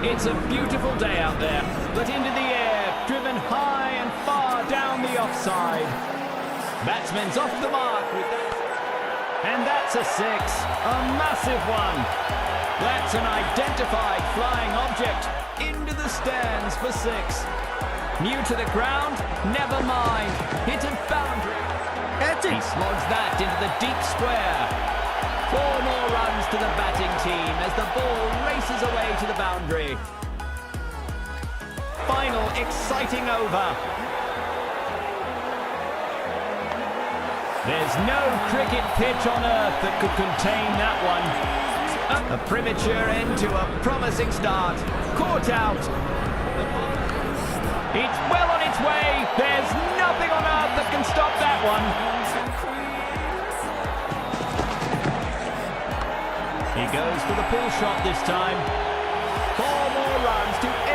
It's a beautiful day out there, but into the air, driven high and far down the offside. Batsman's off the mark with that. And that's a six, a massive one. That's an identified flying object into the stands for six. New to the ground, never mind, hit a boundary. He slogs that into the deep square. 4 more runs to the batting team as the ball races away to the boundary. Final exciting over. There's no cricket pitch on earth that could contain that one. A premature end to a promising start. Caught out. It's well on its way. There's nothing on earth that can stop that one. He goes for the pull shot this time. 4 more runs to